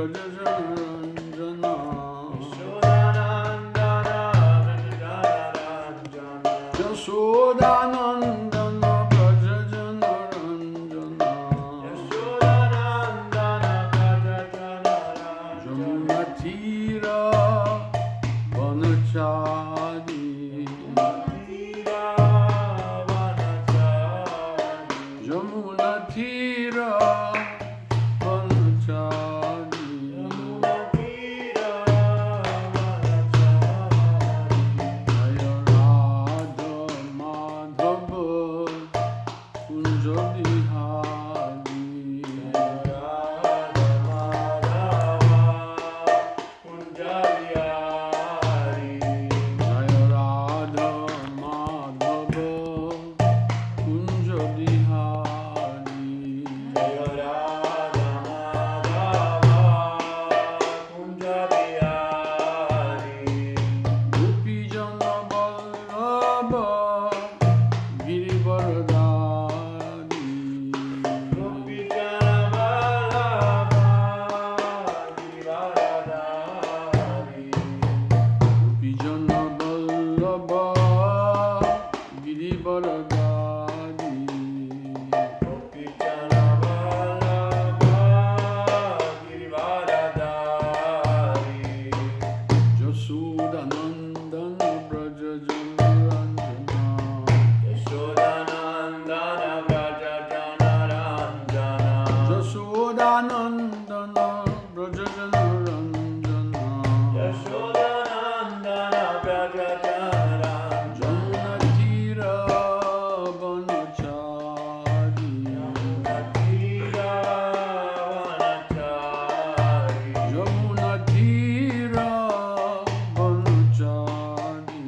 Brajajanarandana Yashodanandana Brajajanarandana Jamunatira Vanachari Jamunatira Vanachari Jaya Radha Madhava Kunja Bihari Jaya Radha Madhava Kunja Bihari Gopi Jana Vallabha Girivaradari Gopi Jana Vallabha Girivaradari Jasodanandana Brajajanarandana Jasodanandana Brajajanarandana Jamunatira Vanachari Jamunatira Vanachari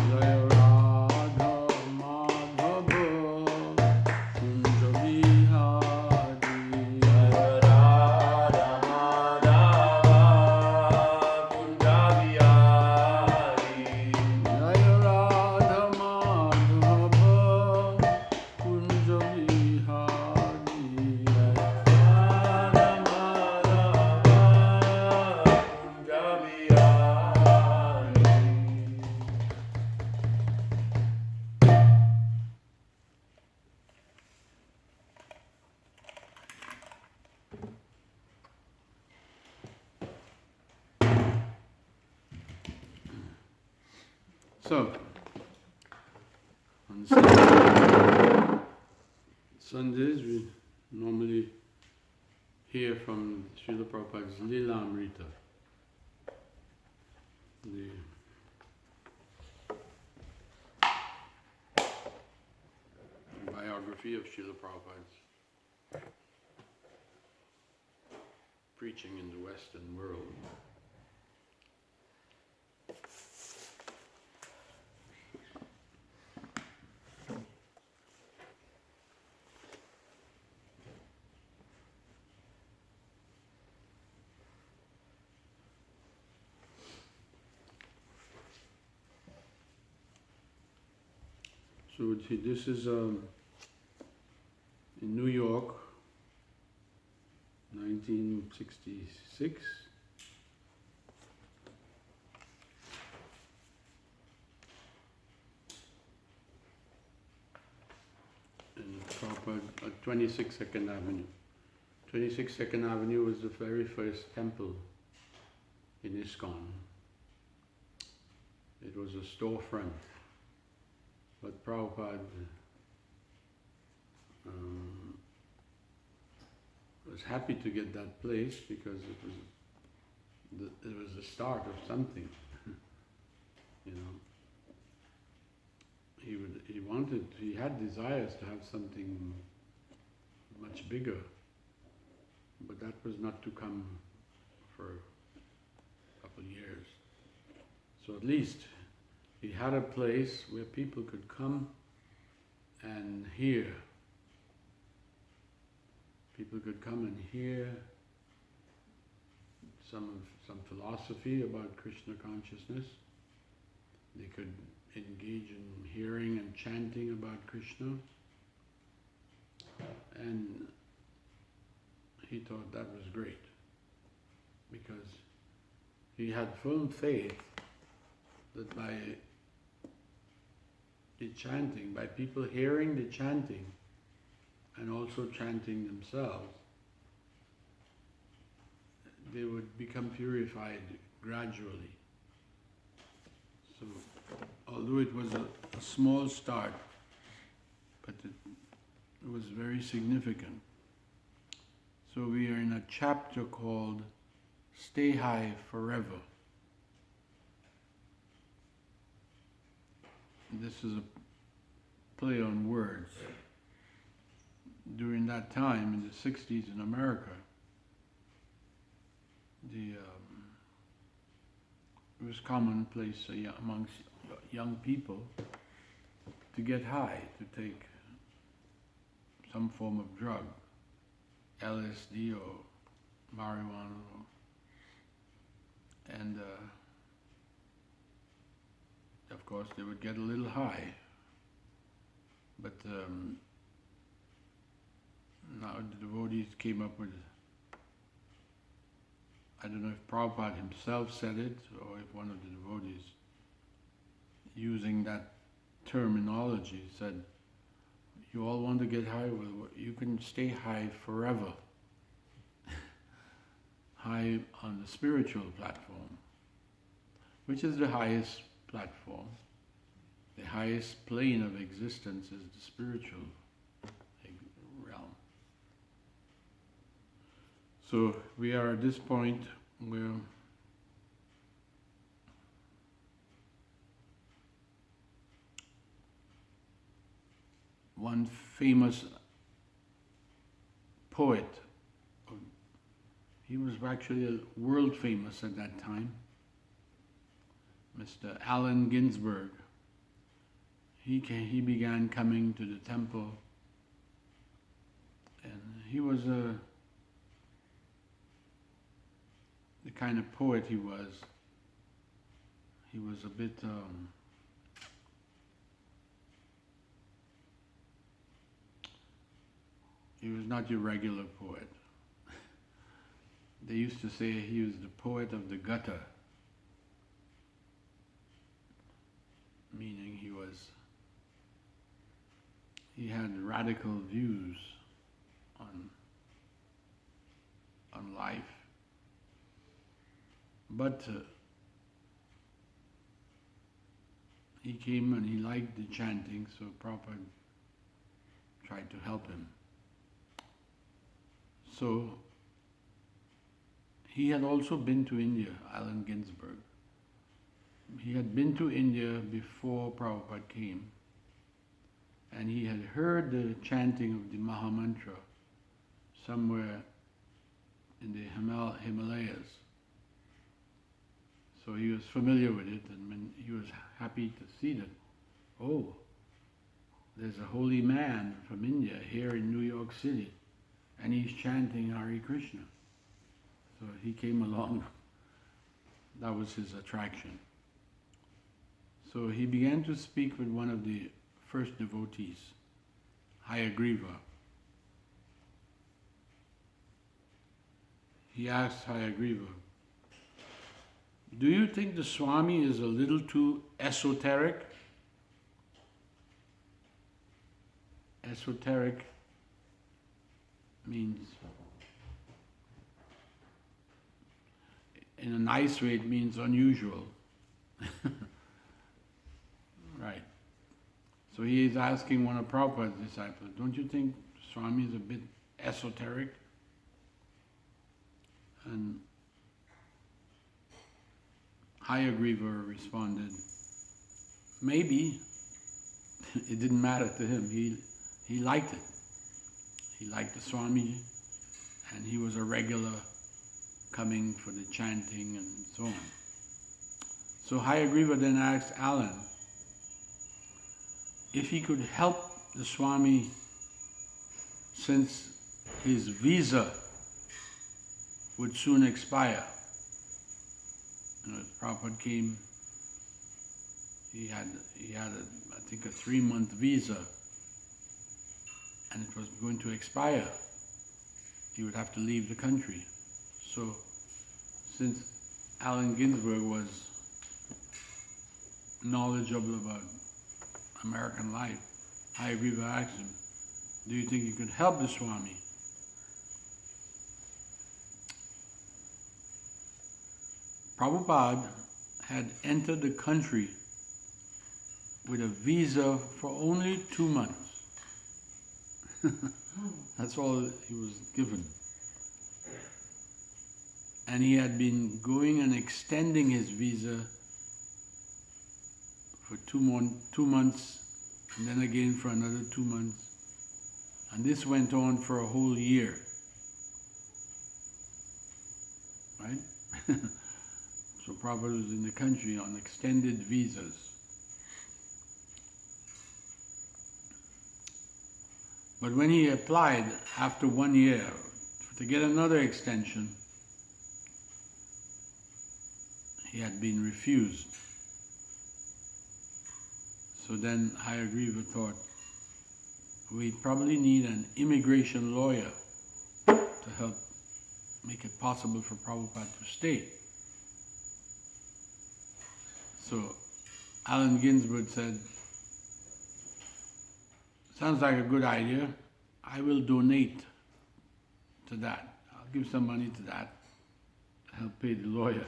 Jaya Radha Madhava Kunja Bihari Jaya Radha Madhava Kunja Bihari So, on Sundays we normally hear from Srila Prabhupada's Lilamrita, the biography of Srila Prabhupada's preaching in the Western world. So this is in New York, 1966. In proper 26 Second Avenue. 26 Second Avenue was the very first temple in ISKCON. It was a storefront. But Prabhupada was happy to get that place because it was the start of something. You know, he had desires to have something much bigger, but that was not to come for a couple of years. So at least he had a place where people could come and hear. People could come and hear some philosophy about Krishna consciousness. They could engage in hearing and chanting about Krishna. And he thought that was great because he had full faith that by the chanting, by people hearing the chanting and also chanting themselves, they would become purified gradually. So, although it was a small start, but it was very significant. So we are in a chapter called Stay High Forever. This is a play on words. During that time, in the 60s in America, it was commonplace amongst young people to get high, to take some form of drug, LSD or marijuana, and of course they would get a little high. But now the devotees came up with, I don't know if Prabhupada himself said it or if one of the devotees using that terminology said, you all want to get high, well, you can stay high forever. High on the spiritual platform, which is the highest platform. The highest plane of existence is the spiritual realm. So we are at this point where one famous poet, he was actually world famous at that time, Mr. Allen Ginsberg. He began coming to the temple, and he was the kind of poet he was. He was a bit he was not your regular poet. They used to say he was the poet of the gutter, meaning he had radical views on life. But he came and he liked the chanting, so Prabhupada tried to help him. So he had also been to India, Allen Ginsberg. He had been to India before Prabhupada came, and he had heard the chanting of the Mahamantra somewhere in the Himalayas. So he was familiar with it, and when he was happy to see that, oh, there's a holy man from India here in New York City, and he's chanting Hare Krishna. So he came along. That was his attraction. So he began to speak with one of the first devotees, Hayagriva. He asked Hayagriva, do you think the Swami is a little too esoteric? Esoteric means, in a nice way, it means unusual. Right. So he is asking one of Prabhupada's disciples, don't you think Swami is a bit esoteric? And Hayagriva responded, maybe. It didn't matter to him. He liked it. He liked the Swami, and he was a regular coming for the chanting and so on. So Hayagriva then asked Allen if he could help the Swami since his visa would soon expire. Prabhupada came, he had I think a 3-month visa, and it was going to expire. He would have to leave the country. So, since Allen Ginsberg was knowledgeable about American life, Agnideva asked him, "Do you think you could help the Swami?" Prabhupada had entered the country with a visa for only 2 months. That's all he was given. And he had been going and extending his visa for 2 months, and then again for another 2 months. And this went on for a whole year. Right? So Prabhupada was in the country on extended visas. But when he applied after 1 year to get another extension, he had been refused. So then Hayagreva thought, we probably need an immigration lawyer to help make it possible for Prabhupada to stay. So Allen Ginsberg said, "Sounds like a good idea. I will donate to that. I'll give some money to that to help pay the lawyer."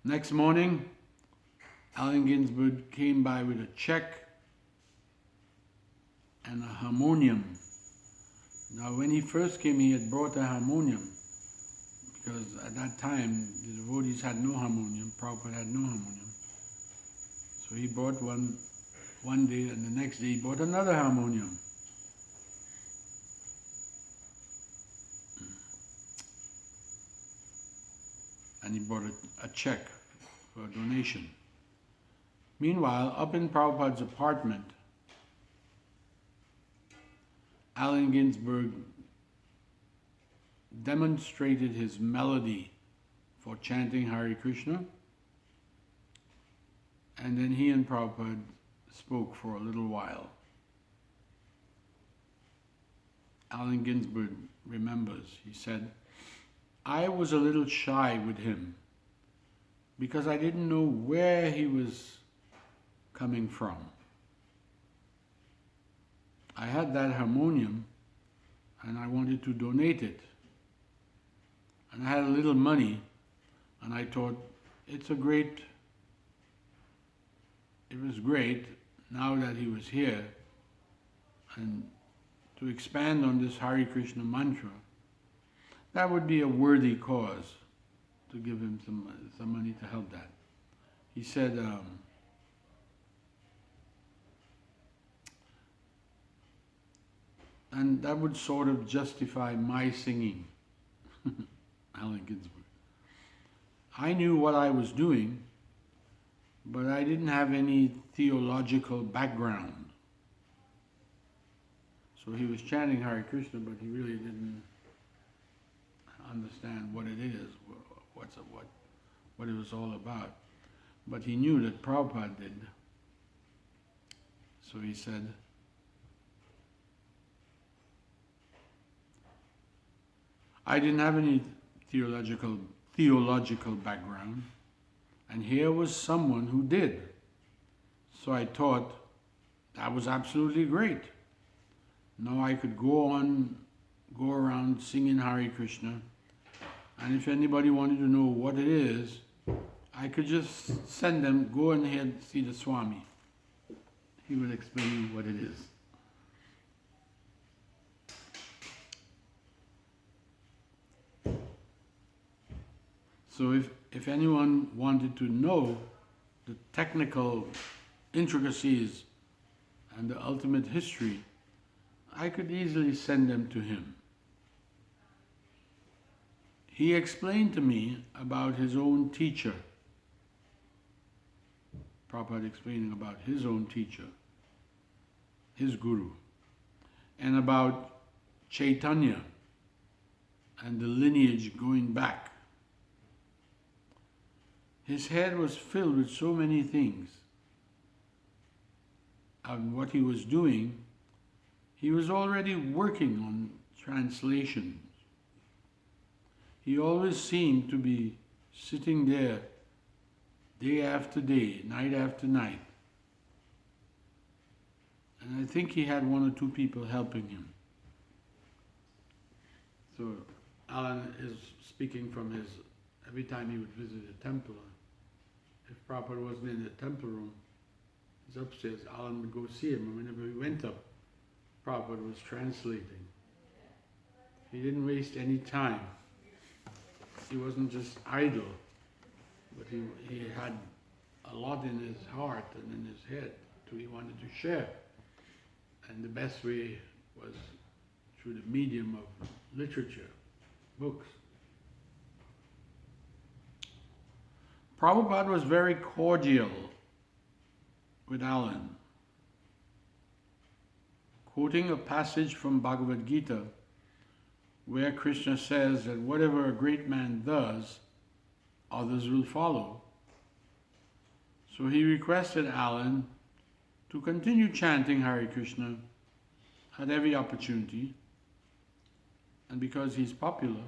Next morning, Allen Ginsberg came by with a check and a harmonium. Now, when he first came, he had brought a harmonium, because at that time, the devotees had no harmonium, Prabhupada had no harmonium. So he brought one day, and the next day he bought another harmonium. And he bought a check for a donation. Meanwhile, up in Prabhupada's apartment, Allen Ginsberg demonstrated his melody for chanting Hare Krishna, and then he and Prabhupada spoke for a little while. Allen Ginsberg remembers, he said, "I was a little shy with him because I didn't know where he was coming from. I had that harmonium and I wanted to donate it. And I had a little money, and I thought, it was great now that he was here, and to expand on this Hare Krishna mantra, that would be a worthy cause to give him some money to help that." He said, and that would sort of justify my singing. Allen Ginsberg. I knew what I was doing, but I didn't have any theological background. So he was chanting Hare Krishna, but he really didn't understand what it is, what it was all about. But he knew that Prabhupada did. So he said, I didn't have any theological background, and here was someone who did. So I thought that was absolutely great. Now I could go around singing Hare Krishna, and if anybody wanted to know what it is, I could just send them, go ahead, see the Swami. He will explain you what it is. So if anyone wanted to know the technical intricacies and the ultimate history, I could easily send them to him. He explained to me about his own teacher. Prabhupada explaining about his own teacher, his guru, and about Chaitanya and the lineage going back. His head was filled with so many things. And what he was doing he was already working on translations. He always seemed to be sitting there day after day, night after night. And I think he had one or two people helping him. So Alan is speaking from his, every time he would visit a temple, if Prabhupada wasn't in the temple room, he's upstairs, Alan would go see him, and whenever he went up, Prabhupada was translating. He didn't waste any time. He wasn't just idle, but he had a lot in his heart and in his head that he wanted to share. And the best way was through the medium of literature, books. Prabhupada was very cordial with Alan. Quoting a passage from Bhagavad Gita, where Krishna says that whatever a great man does, others will follow. So he requested Alan to continue chanting Hare Krishna at every opportunity, and because he's popular,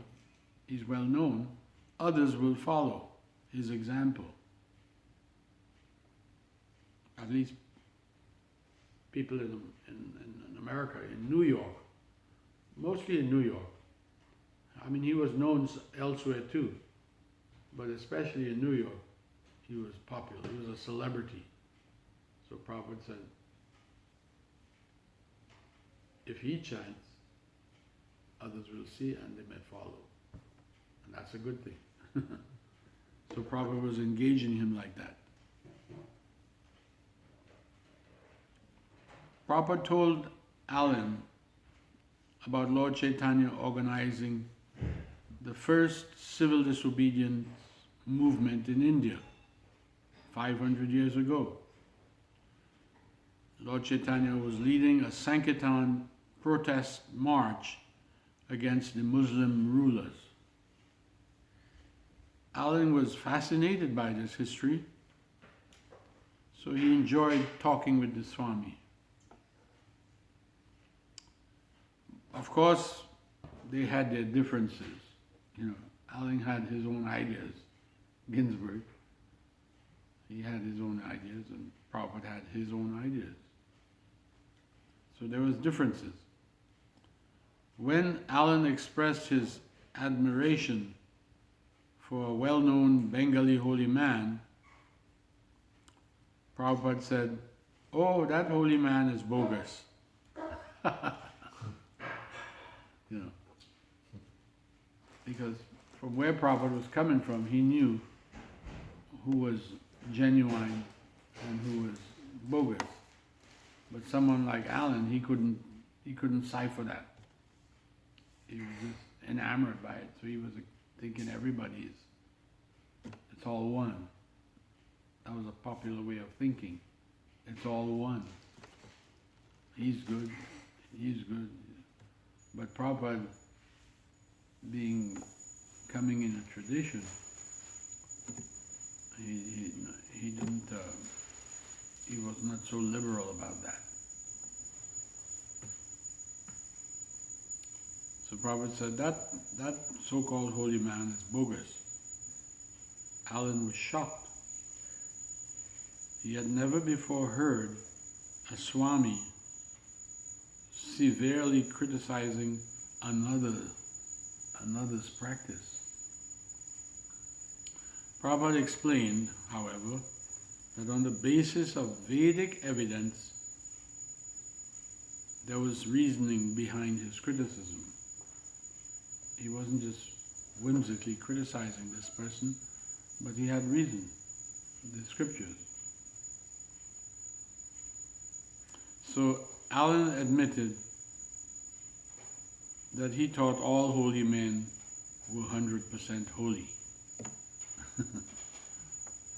he's well known, others will follow his example. At least people in America, in New York, mostly in New York. I mean, he was known elsewhere too, but especially in New York, he was popular. He was a celebrity. So Prabhupada said, if he chants, others will see and they may follow. And that's a good thing. So Prabhupada was engaging him like that. Prabhupada told Alan about Lord Chaitanya organizing the first civil disobedience movement in India 500 years ago. Lord Chaitanya was leading a Sankirtan protest march against the Muslim rulers. Alan was fascinated by this history, so he enjoyed talking with the Swami. Of course, they had their differences. Alan had his own ideas. Ginsberg, he had his own ideas, and Prabhupada had his own ideas. So there was differences. When Alan expressed his admiration for a well-known Bengali holy man, Prabhupada said, "Oh, that holy man is bogus." Because from where Prabhupada was coming from, he knew who was genuine and who was bogus. But someone like Alan, he couldn't cipher that. He was just enamored by it, so he was thinking everybody it's all one. That was a popular way of thinking. It's all one. He's good. But Prabhupada, coming in a tradition, he was not so liberal about that. So Prabhupada said that so-called holy man is bogus. Alan was shocked. He had never before heard a Swami severely criticizing another's practice. Prabhupada explained, however, that on the basis of Vedic evidence, there was reasoning behind his criticism. He wasn't just whimsically criticizing this person, but he had reason, the scriptures. So Alan admitted that he thought all holy men were 100% holy.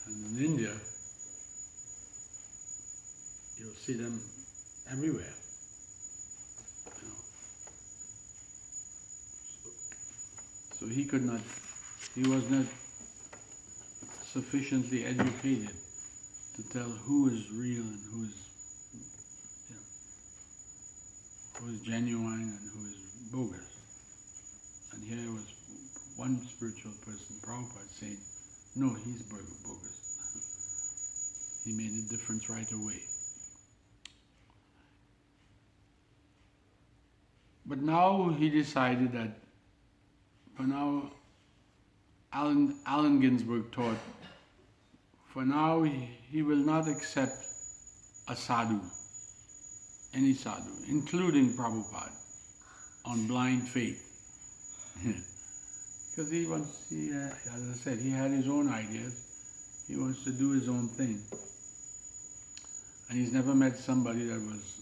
And in India, you'll see them everywhere. So he was not sufficiently educated to tell who is real and who is. who is genuine and who is bogus. And here was one spiritual person, Prabhupada, saying, no, he's bogus. He made a difference right away. But now he decided that, for now, Allen Ginsberg taught, for now he will not accept a sadhu, any sadhu, including Prabhupada, on blind faith. Because as I said, he had his own ideas. He wants to do his own thing. And he's never met somebody that was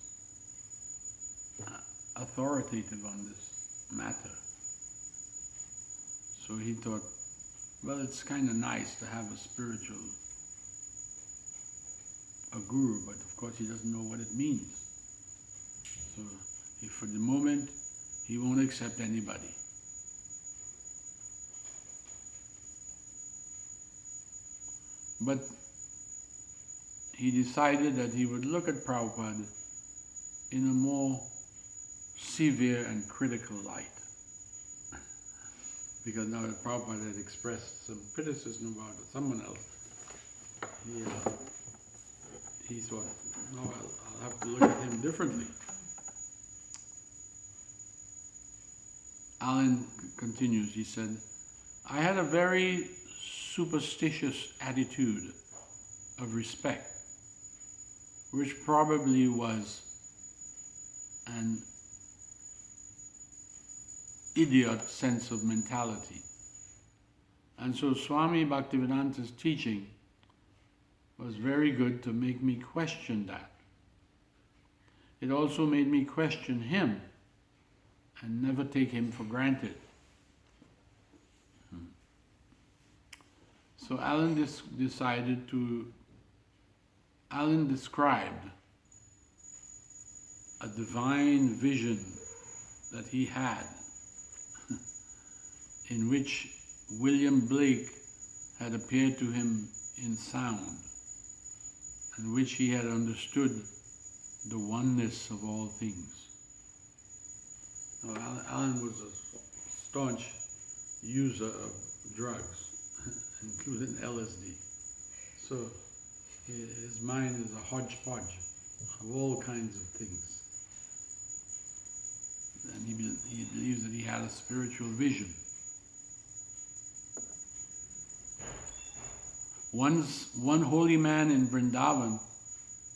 authoritative on this matter. So he thought, well, it's kind of nice to have a guru, but of course he doesn't know what it means. So for the moment, he won't accept anybody. But he decided that he would look at Prabhupada in a more severe and critical light. Because now that Prabhupada had expressed some criticism about someone else, he thought, no, I'll have to look at him differently. Allen continues, he said, I had a very superstitious attitude of respect, which probably was an idiot sense of mentality. And so Swami Bhaktivedanta's teaching was very good to make me question that. It also made me question him and never take him for granted. So Allen described a divine vision that he had in which William Blake had appeared to him in sound, in which he had understood the oneness of all things. Now, Allen was a staunch user of drugs, including LSD. So his mind is a hodgepodge of all kinds of things. And he believes that he had a spiritual vision. Once, one holy man in Vrindavan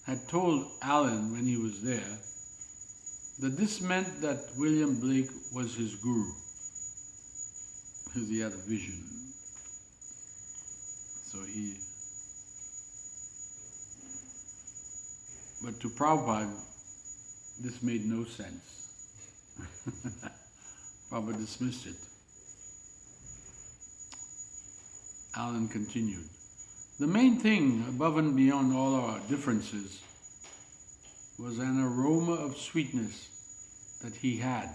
had told Allen when he was there that this meant that William Blake was his guru, because he had a vision. But to Prabhupada, this made no sense. Prabhupada dismissed it. Allen continued, the main thing, above and beyond all our differences, was an aroma of sweetness that he had.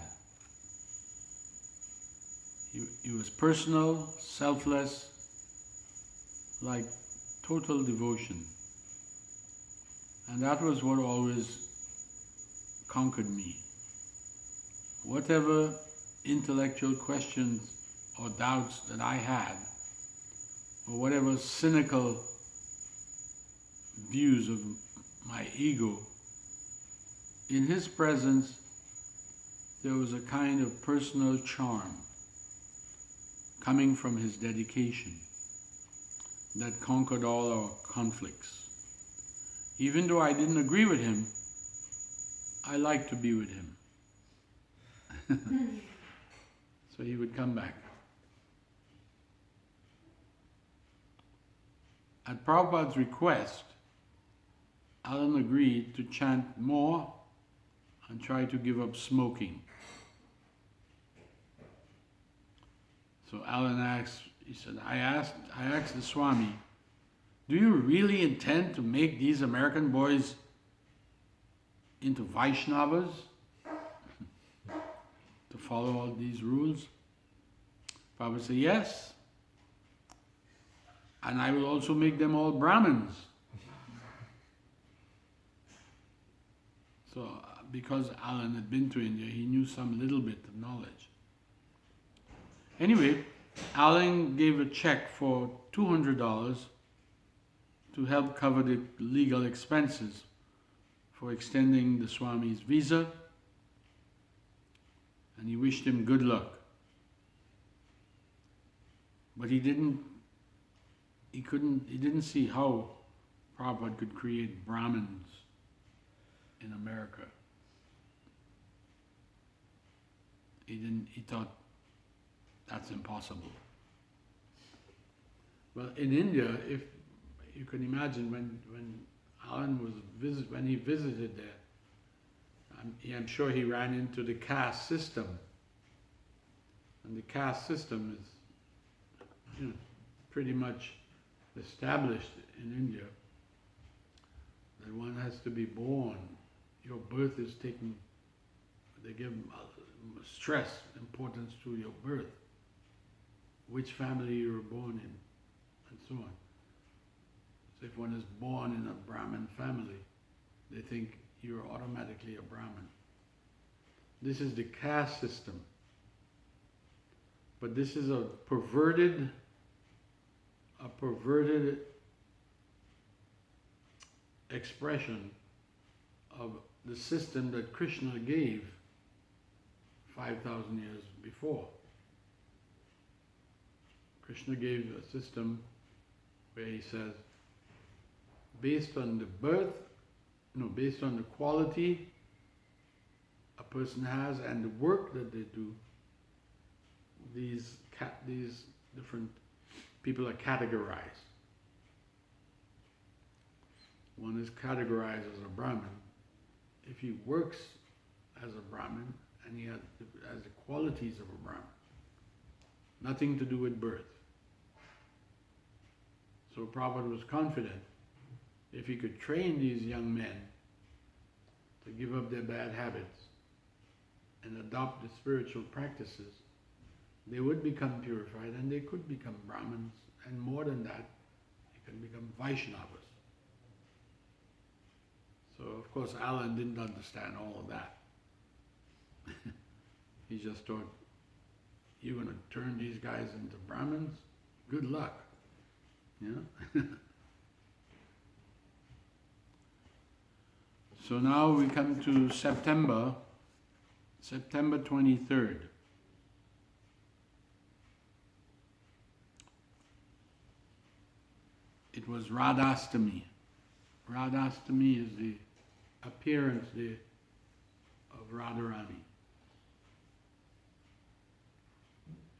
He was personal, selfless, like total devotion. And that was what always conquered me. Whatever intellectual questions or doubts that I had, or whatever cynical views of my ego, in his presence there was a kind of personal charm coming from his dedication that conquered all our conflicts. Even though I didn't agree with him, I liked to be with him. So he would come back. At Prabhupada's request, Allen agreed to chant more and try to give up smoking. So Allen asked, he said, I asked the Swami, do you really intend to make these American boys into Vaishnavas? To follow all these rules? Prabhupada said, yes. And I will also make them all Brahmins. So because Alan had been to India, he knew some little bit of knowledge. Anyway, Alan gave a check for $200 to help cover the legal expenses for extending the Swami's visa, and he wished him good luck. But he didn't see how Prabhupada could create Brahmins in America. He thought that's impossible. Well, in India, if you can imagine when Alan when he visited there, I'm sure he ran into the caste system. And the caste system is pretty much established in India, that one has to be born. Your birth is taken, they give stress, importance to your birth, which family you were born in, and so on. So if one is born in a Brahmin family, they think you're automatically a Brahmin. This is the caste system. But this is a perverted expression of the system that Krishna gave 5,000 years before. Krishna gave a system where he says, based on the quality a person has and the work that they do, these different people are categorized. One is categorized as a Brahmin if he works as a Brahmin and he has the qualities of a Brahmin. Nothing to do with birth. So Prabhupada was confident if he could train these young men to give up their bad habits and adopt the spiritual practices, they would become purified and they could become Brahmins, and more than that, they can become Vaishnavas. So of course Alan didn't understand all of that. He just thought, you're going to turn these guys into Brahmins? Good luck. So now we come to September 23rd. It was Radhastami. Radhastami is the appearance day of Radharani.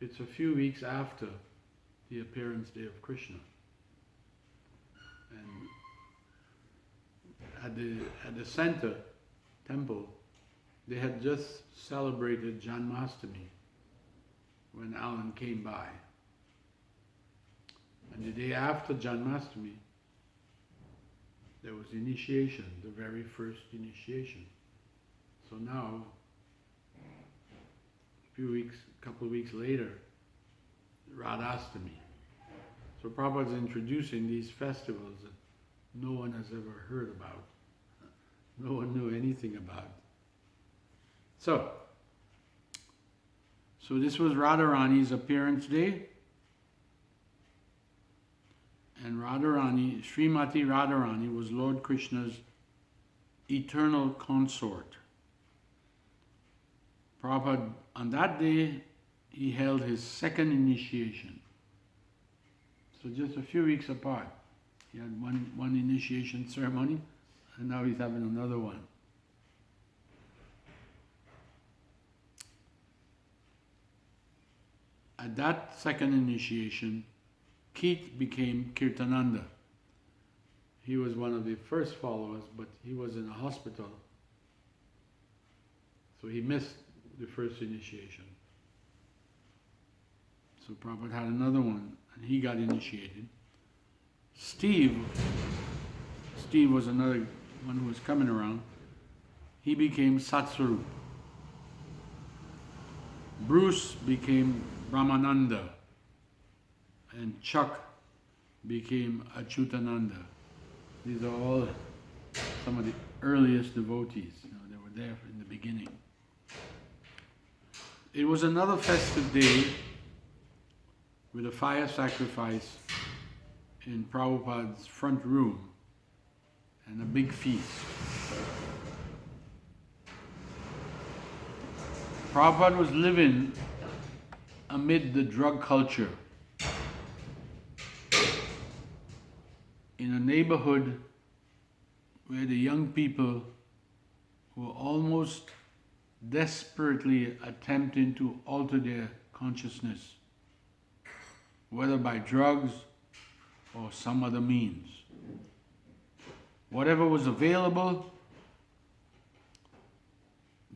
It's a few weeks after the appearance day of Krishna. And at the center temple, they had just celebrated Janmashtami when Alan came by. And the day after Janmashtami, there was initiation, the very first initiation. So now, a couple of weeks later, Radhastami. So Prabhupada's introducing these festivals that no one has ever heard about. No one knew anything about. So this was Radharani's appearance day. And Radharani, Srimati Radharani, was Lord Krishna's eternal consort. Prabhupada, on that day, he held his second initiation. So just a few weeks apart. He had one initiation ceremony, and now he's having another one. At that second initiation, Keith became Kirtananda. He was one of the first followers, but he was in a hospital. So he missed the first initiation. So Prabhupada had another one, and he got initiated. Steve was another one who was coming around. He became Satsvarup. Bruce became Brahmananda. And Chuck became Achyutananda. These are all some of the earliest devotees. They were there in the beginning. It was another festive day with a fire sacrifice in Prabhupada's front room and a big feast. Prabhupada was living amid the drug culture in a neighborhood where the young people were almost desperately attempting to alter their consciousness, whether by drugs or some other means. Whatever was available,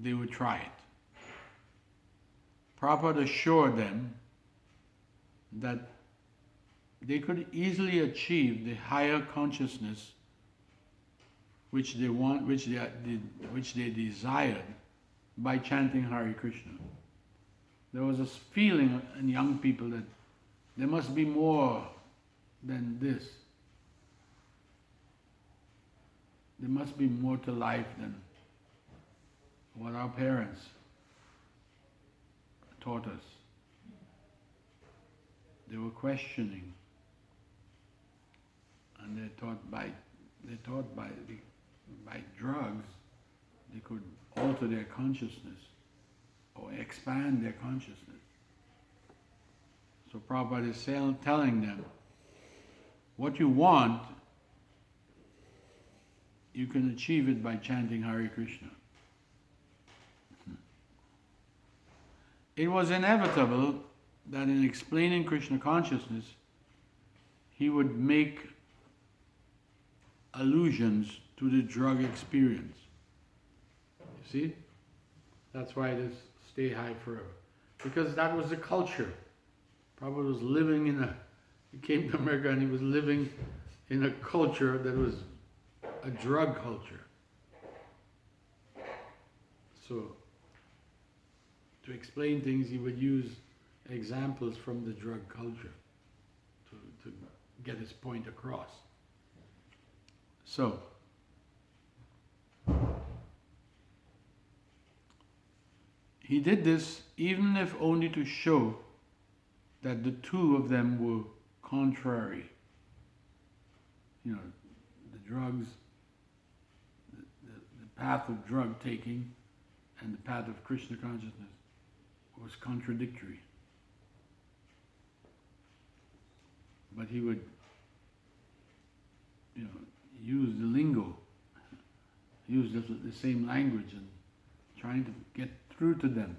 they would try it. Prabhupada assured them that they could easily achieve the higher consciousness which they desired by chanting Hare Krishna. There was this feeling in young people that there must be more than this. There must be more to life than what our parents taught us. They were questioning, and they thought by drugs they could alter their consciousness or expand their consciousness. So Prabhupada is telling them, what you want, you can achieve it by chanting Hare Krishna. It was inevitable that in explaining Krishna consciousness, he would make allusions to the drug experience. You see? That's why it is stay high forever. Because that was the culture. Prabhupada was living he came to America and he was living in a culture that was a drug culture. So, to explain things, he would use examples from the drug culture to get his point across. So, he did this even if only to show that the two of them were contrary. You know, the drugs, the path of drug taking and the path of Krishna consciousness was contradictory. But he would, use the lingo, use the same language and trying to get through to them.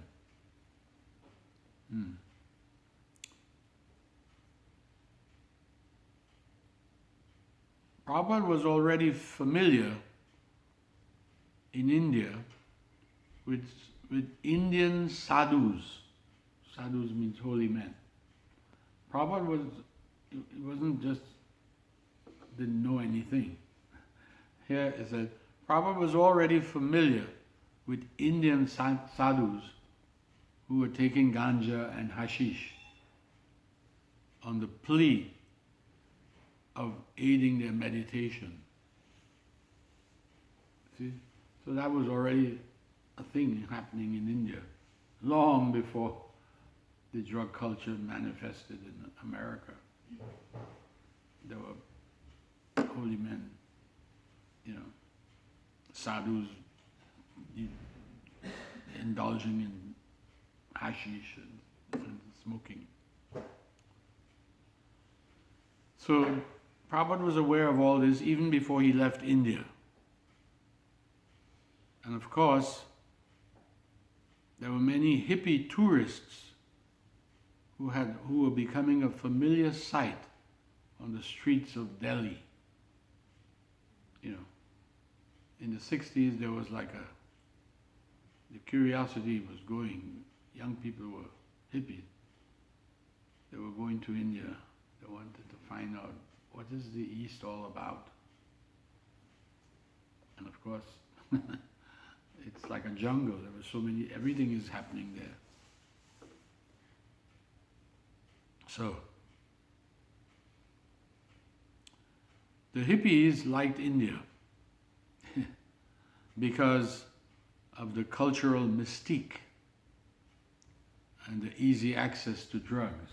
Prabhupada was already familiar in India with Indian sadhus. Sadhus means holy men. Prabhupada didn't know anything. Here it says, Prabhupada was already familiar with Indian sadhus who were taking ganja and hashish on the plea of aiding their meditation. See? So that was already a thing happening in India long before the drug culture manifested in America. There were holy men, sadhus indulging in hashish and smoking. So Prabhupada was aware of all this even before he left India. And of course, there were many hippie tourists who were becoming a familiar sight on the streets of Delhi. In the 60s there was the curiosity was going. Young people were hippies. They were going to India. They wanted to find out what is the East all about. And of course, it's like a jungle. There were so many, everything is happening there. So, the hippies liked India because of the cultural mystique and the easy access to drugs.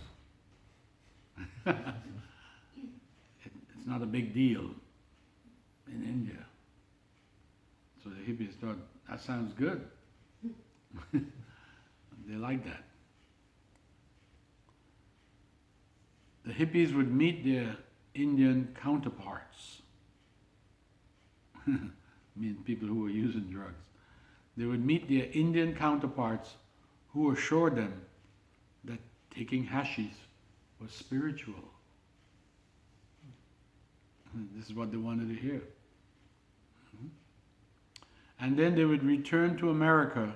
It's not a big deal in India. So the hippies thought, that sounds good. They liked that. The hippies would meet their Indian counterparts, mean people who were using drugs. They would meet their Indian counterparts who assured them that taking hashish was spiritual. This is what they wanted to hear. And then they would return to America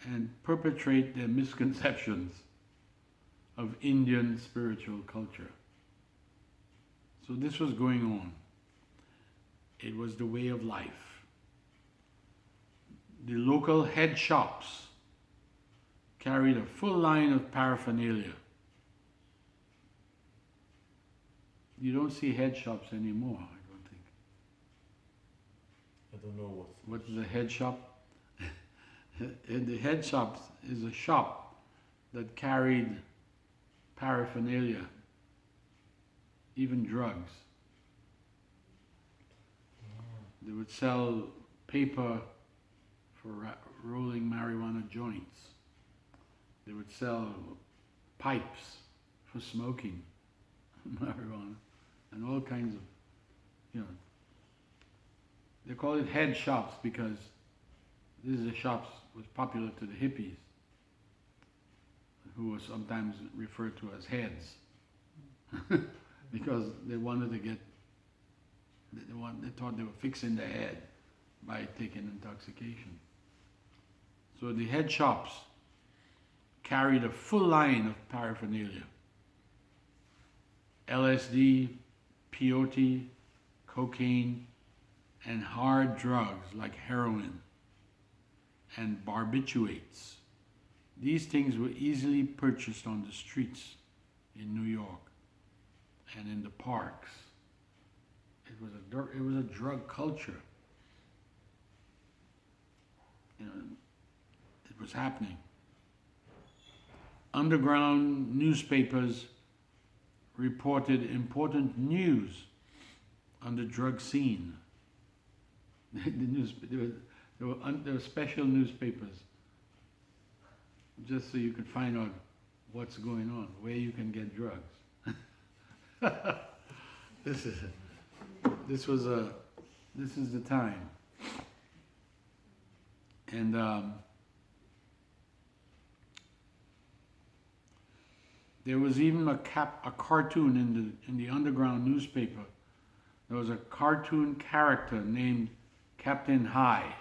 and perpetrate their misconceptions of Indian spiritual culture. So this was going on. It was the way of life. The local head shops carried a full line of paraphernalia. You don't see head shops anymore, I don't think. I don't know what is a head shop? The head shops is a shop that carried paraphernalia, even drugs. They would sell paper for rolling marijuana joints. They would sell pipes for smoking marijuana and all kinds of, they call it head shops because these are the shops was popular to the hippies, who were sometimes referred to as heads because they wanted to get, they thought they were fixing their head by taking intoxication. So the head shops carried a full line of paraphernalia. LSD, peyote, cocaine, and hard drugs like heroin and barbiturates. These things were easily purchased on the streets in New York and in the parks. It was a drug culture. It was happening. Underground newspapers reported important news on the drug scene. There were special newspapers just so you could find out what's going on, where you can get drugs. This is the time. And there was even a cartoon in the underground newspaper. There was a cartoon character named Captain High.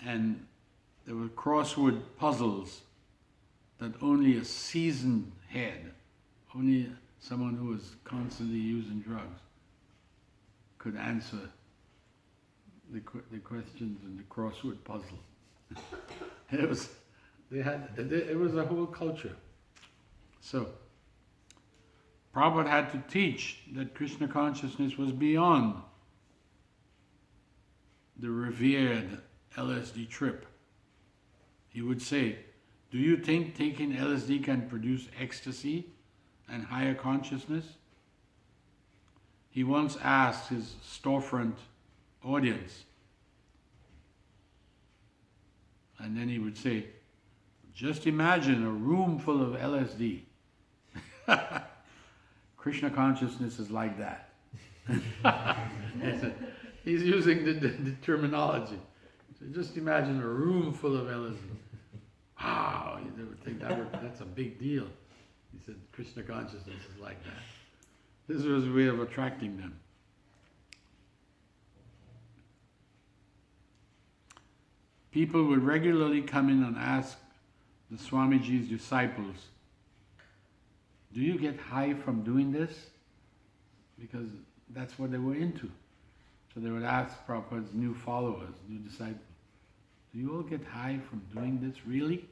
And there were crossword puzzles that only a seasoned head, only someone who was constantly using drugs, could answer the questions in the crossword puzzle. It was a whole culture. So Prabhupada had to teach that Krishna consciousness was beyond the revered LSD trip. He would say, do you think taking LSD can produce ecstasy and higher consciousness? He once asked his storefront audience, and then he would say, just imagine a room full of LSD. Krishna consciousness is like that. He's using the terminology. So just imagine a room full of LSD. Wow, you would think that's a big deal. He said Krishna consciousness is like that. This was a way of attracting them. People would regularly come in and ask the Swamiji's disciples, do you get high from doing this? Because that's what they were into. So they would ask Prabhupada's new followers, new disciples, do you all get high from doing this, really?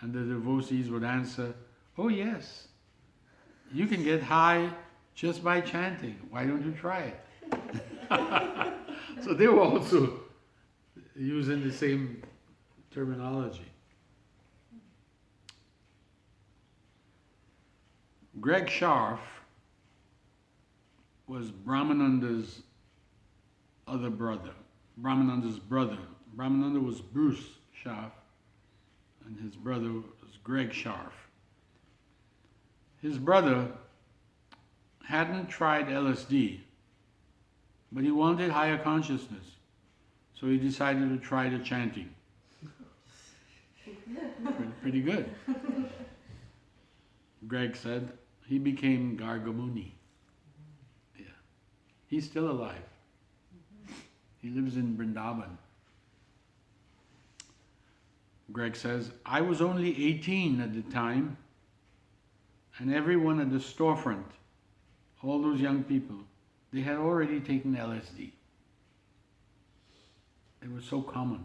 And the devotees would answer, oh yes, you can get high just by chanting. Why don't you try it? So they were also using the same terminology. Greg Scharf was Brahmananda's other brother. Brahmananda's brother. Brahmananda was Bruce Scharf, and his brother was Greg Scharf. His brother hadn't tried LSD, but he wanted higher consciousness, so he decided to try the chanting. Pretty good. Greg said he became Gargamuni. Yeah. He's still alive. He lives in Vrindavan. Greg says, I was only 18 at the time, and everyone at the storefront, all those young people, they had already taken LSD. It was so common.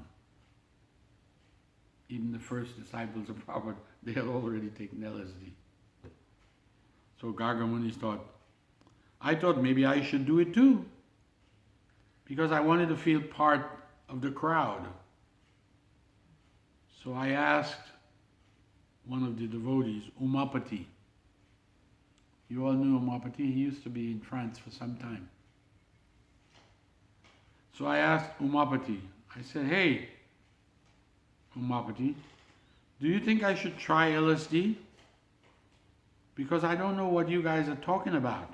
Even the first disciples of Prabhupada, they had already taken LSD. So Gargamuni thought, I thought maybe I should do it too, because I wanted to feel part of the crowd. So I asked one of the devotees, Umapati. You all knew Umapati? He used to be in France for some time. So I asked Umapati, I said, hey, Umapati, do you think I should try LSD? Because I don't know what you guys are talking about.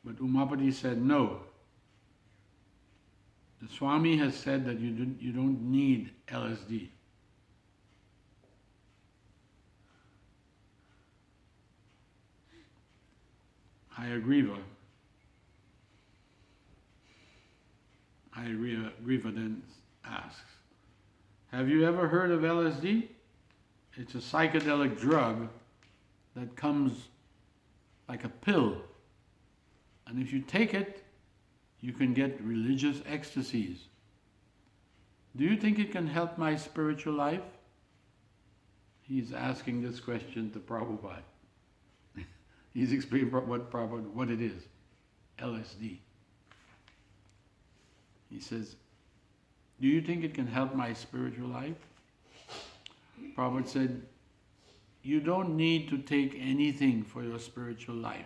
But Umapati said, no. The Swami has said that you don't need LSD. Agnideva then asks, have you ever heard of LSD? It's a psychedelic drug that comes like a pill. And if you take it, you can get religious ecstasies. Do you think it can help my spiritual life? He's asking this question to Prabhupada. He's explaining what it is, LSD. He says, do you think it can help my spiritual life? Prabhupada said, you don't need to take anything for your spiritual life.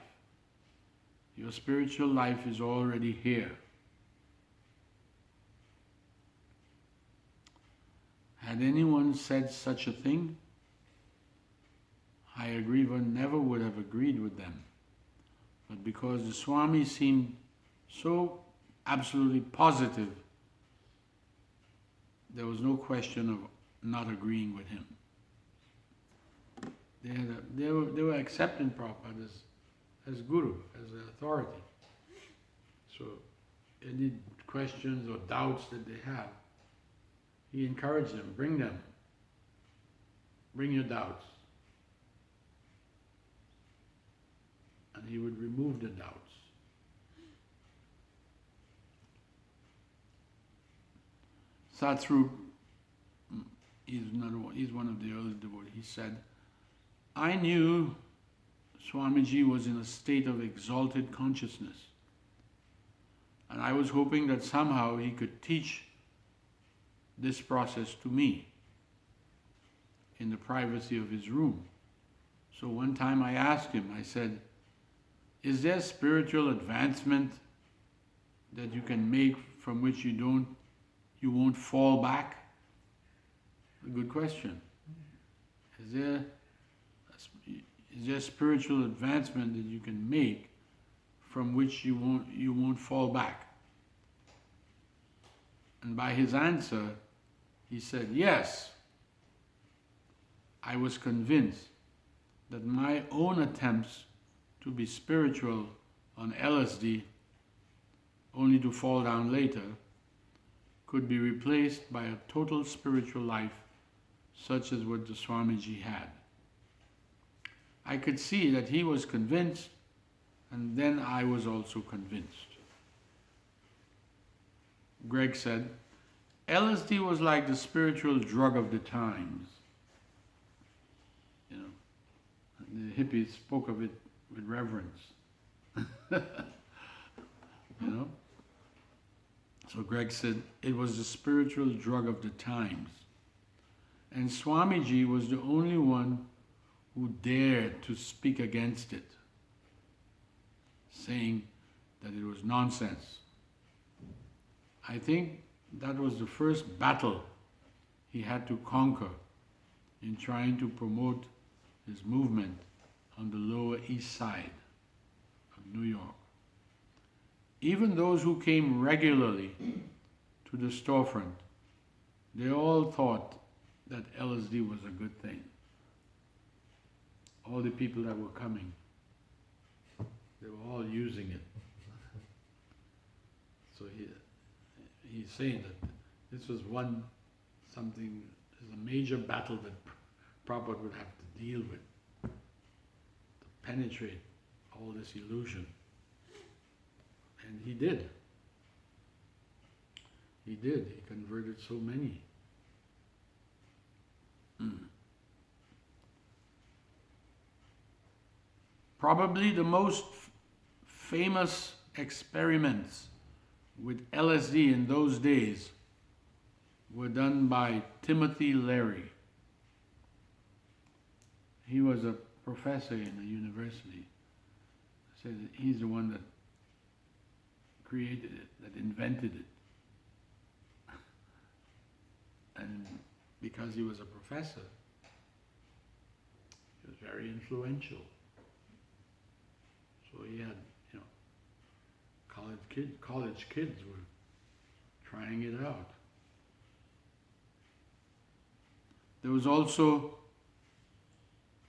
Your spiritual life is already here. Had anyone said such a thing, Agnideva never would have agreed with them. But because the Swami seemed so absolutely positive, there was no question of not agreeing with him. They were accepting Prabhupada as guru, as an authority. So any questions or doubts that they have, he encouraged them, bring them. Bring your doubts. And he would remove the doubts. Satsru, he's one of the early devotees, he said, I knew Swamiji was in a state of exalted consciousness, and I was hoping that somehow he could teach this process to me in the privacy of his room. So one time I asked him, I said, is there spiritual advancement that you can make from which you won't fall back? A good question. Is there spiritual advancement that you can make from which you won't fall back? And by his answer, he said, yes. I was convinced that my own attempts to be spiritual on LSD, only to fall down later, could be replaced by a total spiritual life such as what the Swamiji had. I could see that he was convinced, and then I was also convinced. Greg said, LSD was like the spiritual drug of the times. You know, the hippies spoke of it with reverence. You know? So Greg said it was the spiritual drug of the times. And Swamiji was the only one who dared to speak against it, saying that it was nonsense. I think that was the first battle he had to conquer in trying to promote his movement on the Lower East Side of New York. Even those who came regularly to the storefront, they all thought that LSD was a good thing. All the people that were coming, they were all using it. So he's saying that this was a major battle that Prabhupada would have to deal with, to penetrate all this illusion. And he did. He did. He converted so many. Probably the most famous experiments with LSD in those days were done by Timothy Leary. He was a professor in a university. Said that he's the one that created it, that invented it. And because he was a professor, he was very influential. So he had, college kids were trying it out. There was also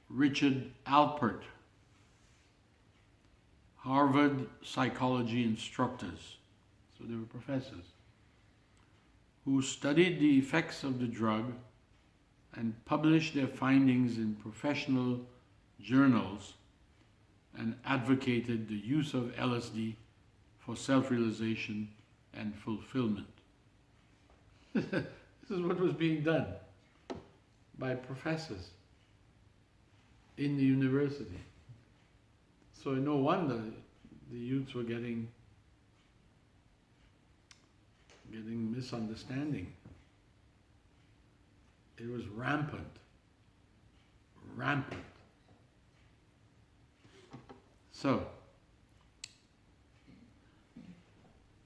Richard Alpert, Harvard psychology instructors, so they were professors, who studied the effects of the drug and published their findings in professional journals and advocated the use of LSD for self-realization and fulfillment. This is what was being done by professors in the university. So no wonder the youths were getting misunderstanding. It was rampant. So,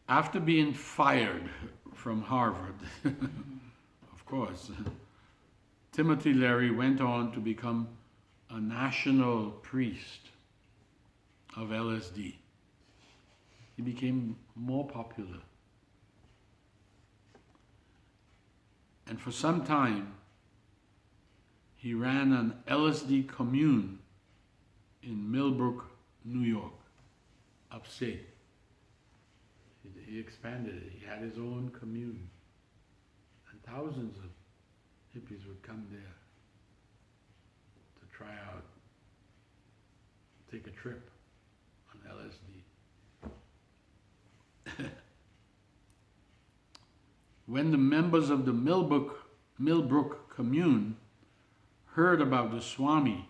after being fired from Harvard, of course, Timothy Leary went on to become a national priest of LSD. He became more popular. And for some time, he ran an LSD commune in Millbrook, New York, upstate. He expanded it. He had his own commune. And thousands of hippies would come there to try out, take a trip on LSD. When the members of the Millbrook commune heard about the Swami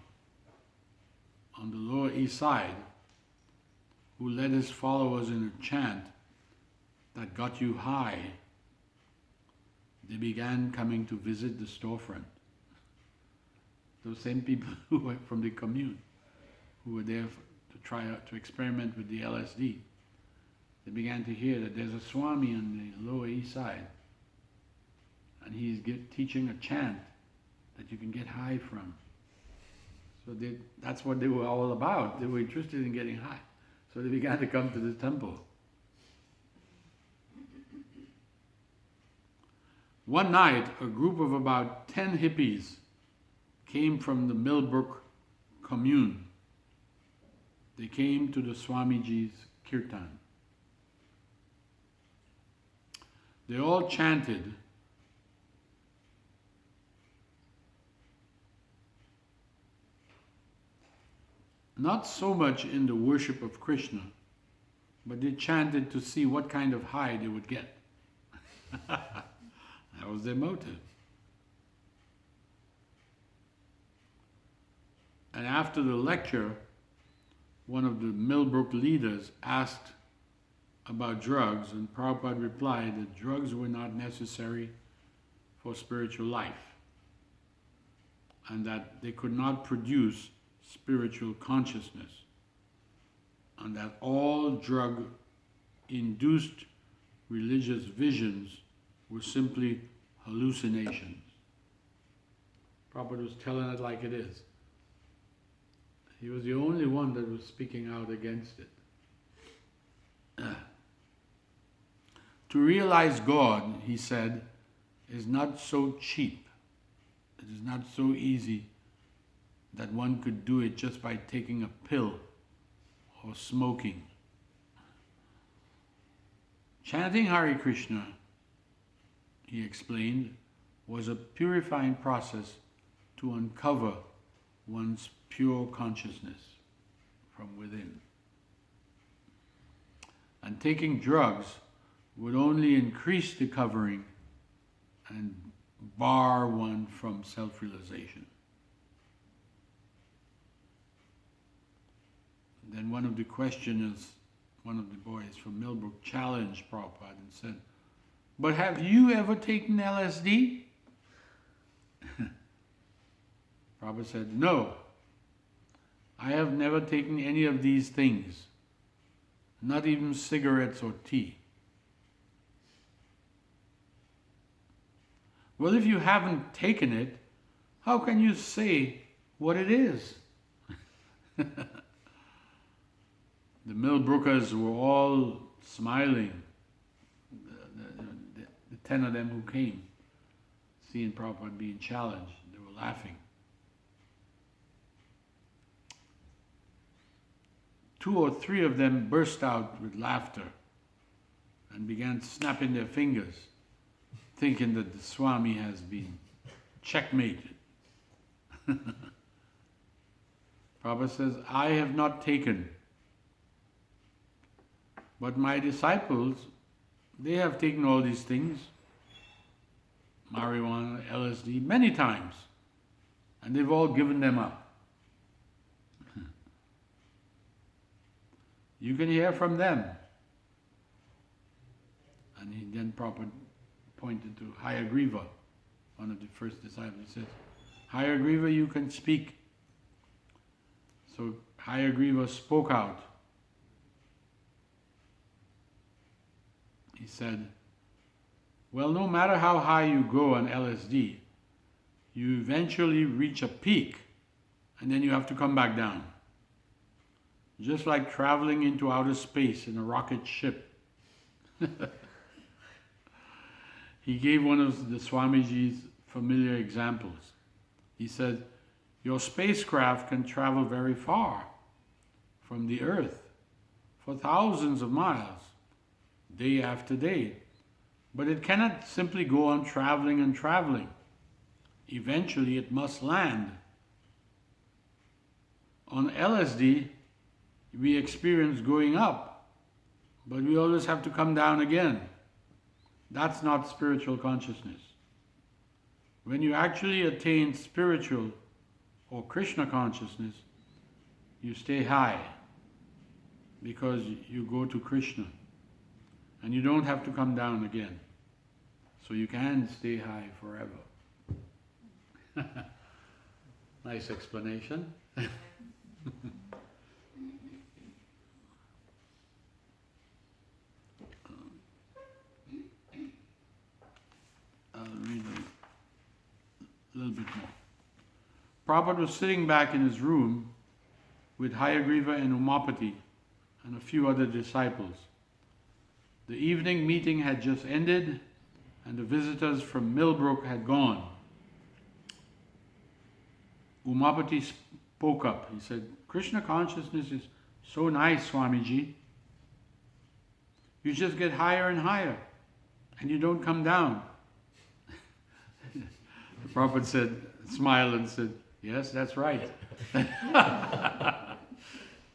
on the Lower East Side, who led his followers in a chant that got you high, they began coming to visit the storefront. Those same people who were from the commune, who were there to try out, to experiment with the LSD, they began to hear that there's a Swami on the Lower East Side, and he's teaching a chant that you can get high from. So that's what they were all about. They were interested in getting high. So they began to come to the temple. One night, a group of about 10 hippies came from the Millbrook commune. They came to the Swamiji's kirtan. They all chanted, not so much in the worship of Krishna, but they chanted to see what kind of high they would get. That was their motive. And after the lecture, one of the Millbrook leaders asked about drugs, and Prabhupada replied that drugs were not necessary for spiritual life, and that they could not produce spiritual consciousness, and that all drug-induced religious visions were simply hallucinations. Prabhupada was telling it like it is. He was the only one that was speaking out against it. To realize God, he said, is not so cheap. It is not so easy that one could do it just by taking a pill or smoking. Chanting Hare Krishna, he explained, was a purifying process to uncover one's pure consciousness from within. And taking drugs would only increase the covering and bar one from self-realization. Then one of the questioners, one of the boys from Millbrook, challenged Prabhupada and said, "But have you ever taken LSD?" Prabhupada said, "No, I have never taken any of these things, not even cigarettes or tea." "Well, if you haven't taken it, how can you say what it is?" The Millbrookers were all smiling, the 10 of them who came, seeing Prabhupada being challenged. They were laughing. 2 or 3 of them burst out with laughter and began snapping their fingers, thinking that the Swami has been checkmated. Prabhupada says, "I have not taken, but my disciples, they have taken all these things, marijuana, LSD, many times, and they've all given them up. You can hear from them." And then Prabhupada pointed to Hayagriva, one of the first disciples. He says, "Hayagriva, you can speak." So Hayagriva spoke out. He said, "Well, no matter how high you go on LSD, you eventually reach a peak and then you have to come back down. Just like traveling into outer space in a rocket ship." He gave one of the Swamiji's familiar examples. He said, "Your spacecraft can travel very far from the Earth for thousands of miles, day after day, but it cannot simply go on traveling and traveling. Eventually it must land. On LSD, we experience going up, but we always have to come down again. That's not spiritual consciousness. When you actually attain spiritual or Krishna consciousness, you stay high because you go to Krishna and you don't have to come down again. So you can stay high forever." Nice explanation. I'll read a little bit more. Prabhupada was sitting back in his room with Hayagriva and Umapati and a few other disciples. The evening meeting had just ended and the visitors from Millbrook had gone. Umapati spoke up. He said, "Krishna consciousness is so nice, Swamiji. You just get higher and higher and you don't come down." The Prabhupada smiled and said, "Yes, that's right.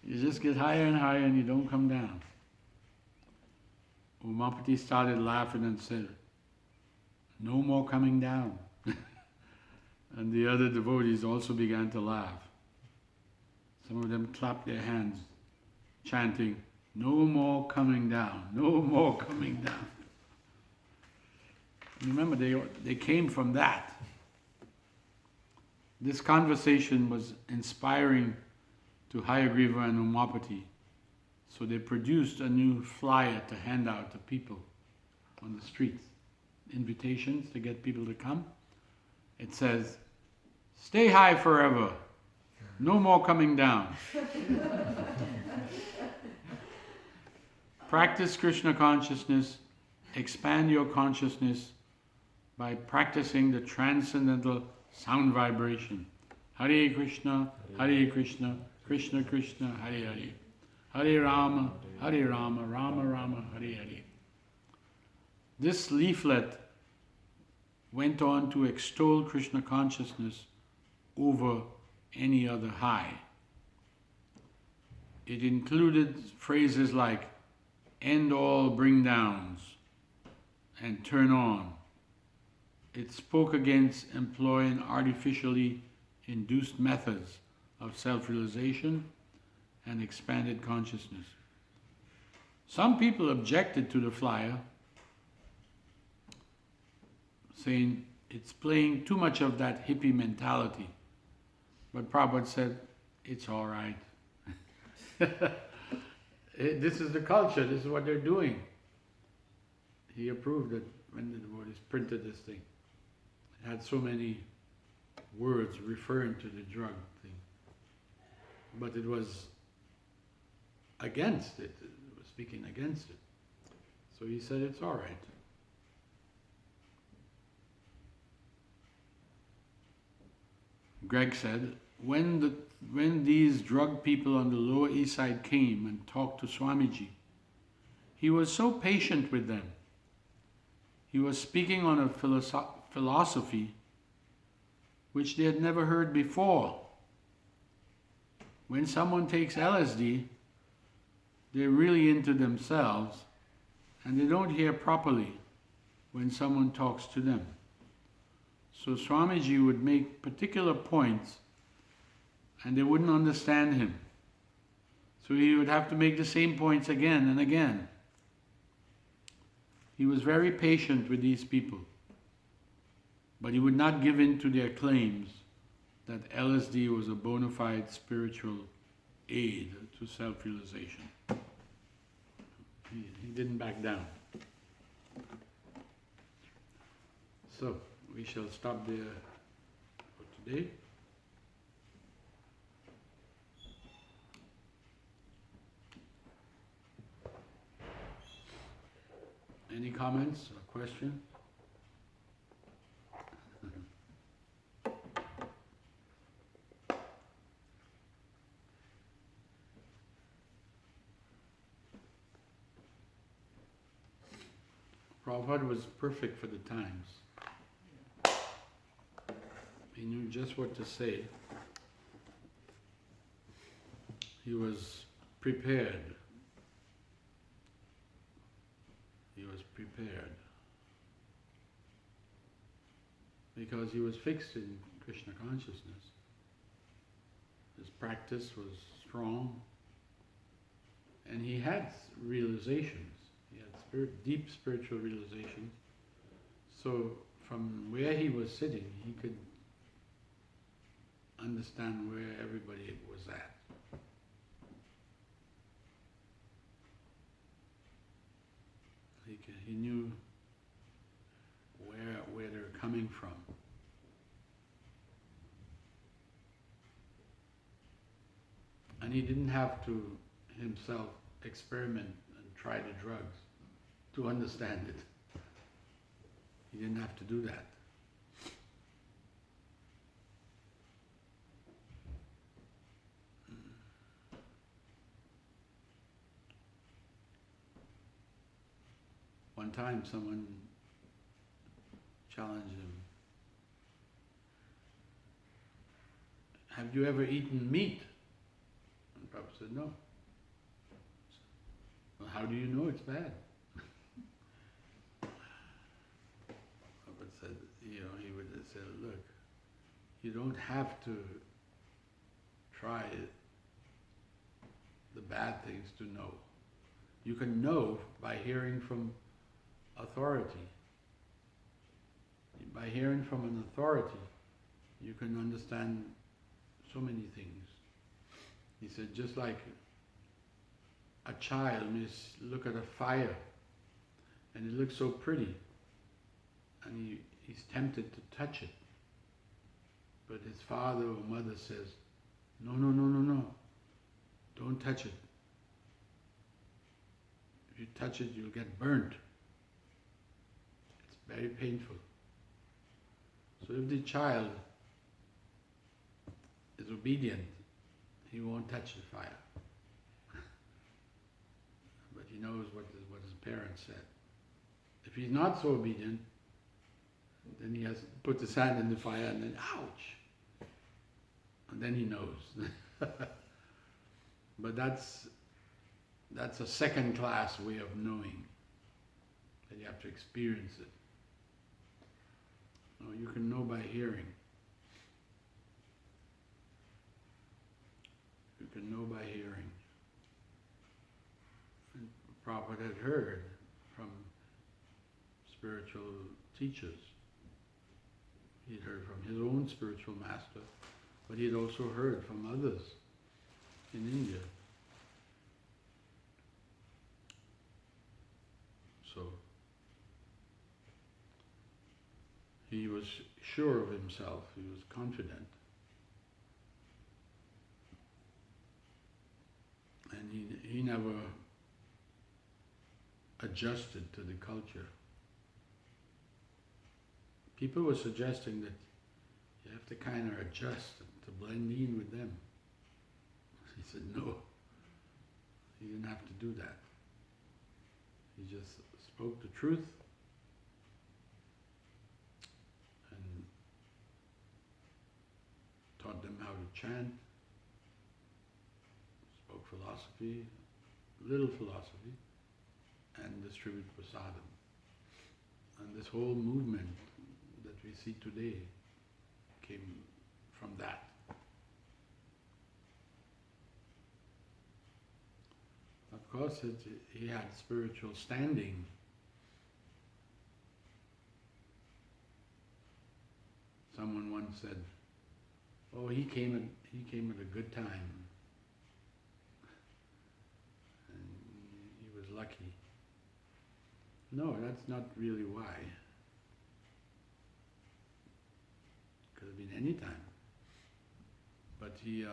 You just get higher and higher and you don't come down." Umapati started laughing and said, "No more coming down." And the other devotees also began to laugh. Some of them clapped their hands, chanting, "No more coming down, no more coming down." And remember, they came from that. This conversation was inspiring to Hayagriva and Umapati. So they produced a new flyer to hand out to people on the streets. Invitations to get people to come. It says, "Stay high forever. No more coming down." Practice Krishna consciousness. Expand your consciousness by practicing the transcendental sound vibration. Hare Krishna, Krishna Krishna, Hare Hare. Hare Rama, Rama Rama, Hare Hare. This leaflet went on to extol Krishna consciousness over any other high. It included phrases like "end all bring downs" and "turn on." It spoke against employing artificially induced methods of self-realization and expanded consciousness. Some people objected to the flyer, saying it's playing too much of that hippie mentality. But Prabhupada said, it's all right. This is the culture, this is what they're doing. He approved it when the devotees printed this thing. It had so many words referring to the drug thing. But it was against it. It was speaking against it. So he said it's all right. Greg said, when these drug people on the Lower East Side came and talked to Swamiji, he was so patient with them. He was speaking on a philosophy which they had never heard before. When someone takes LSD, they're really into themselves and they don't hear properly when someone talks to them. So Swamiji would make particular points and they wouldn't understand him. So he would have to make the same points again and again. He was very patient with these people, but he would not give in to their claims that LSD was a bona fide spiritual aid to self-realization. He didn't back down. So, we shall stop there for today. Any comments or questions? Prabhupada was perfect for the times. He knew just what to say. He was prepared. He was prepared. Because he was fixed in Krishna consciousness. His practice was strong. And he had realizations. He had deep spiritual realizations. So from where he was sitting, he could understand where everybody was at. He knew where they're coming from. And he didn't have to himself experiment and try the drugs to understand it. He didn't have to do that. One time someone challenged him, "Have you ever eaten meat?" And Prabhupada said, "No." "Well, how do you know it's bad?" Prabhupada said, he would say, "Look, you don't have to try the bad things to know. You can know by hearing from authority. By hearing from an authority, you can understand so many things. He said, just like a child may look at a fire and it looks so pretty and he's tempted to touch it. But his father or mother says, no, no, no, no, no, don't touch it. If you touch it, you'll get burnt. It's very painful. So if the child is obedient, he won't touch the fire. But he knows what his parents said. If he's not so obedient, then he has to put his hand in the fire and then, ouch! And then he knows. But that's a second-class way of knowing. That you have to experience it. No, you can know by hearing. You can know by hearing. And Prabhupada had heard from spiritual teachers. He had heard from his own spiritual master, but he had also heard from others in India. So he was sure of himself, he was confident. And he never adjusted to the culture. People were suggesting that you have to kind of adjust to blend in with them. He said no, he didn't have to do that. He just spoke the truth and taught them how to chant, spoke philosophy, little philosophy, and distribute prasadam. And this whole movement that we see today came from that. Of course, he had spiritual standing. Someone once said, "Oh, he came at a good time, and he was lucky." No, that's not really why. Could have been any time. But he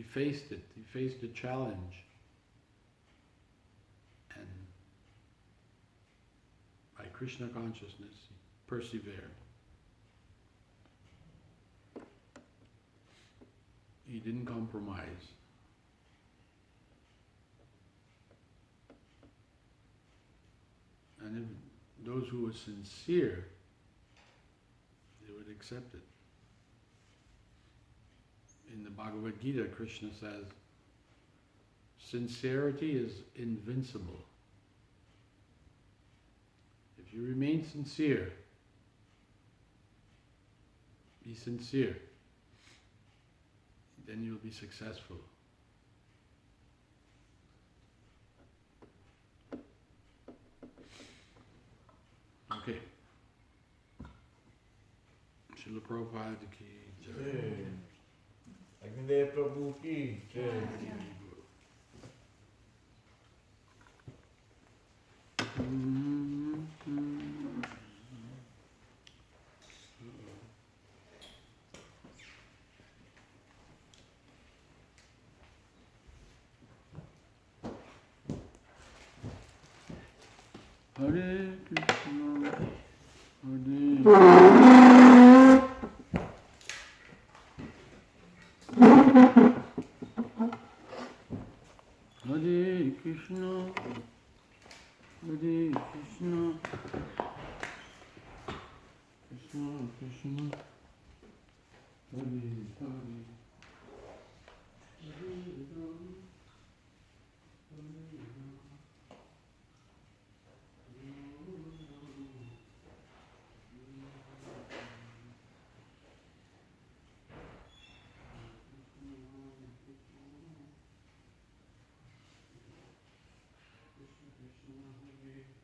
faced it. He faced the challenge. And by Krishna consciousness, he persevered. He didn't compromise. And if those who were sincere, they would accept it. In the Bhagavad Gita, Krishna says, sincerity is invincible. If you remain sincere, be sincere, then you'll be successful. Okay. Srila Prabhupada ki jai. Agnideva Prabhu ki jai. Hare Krishna, Hare Krishna, Hare Krishna, Krishna Krishna, Hare Hare, Hare Ram, Hare Ram. Namaha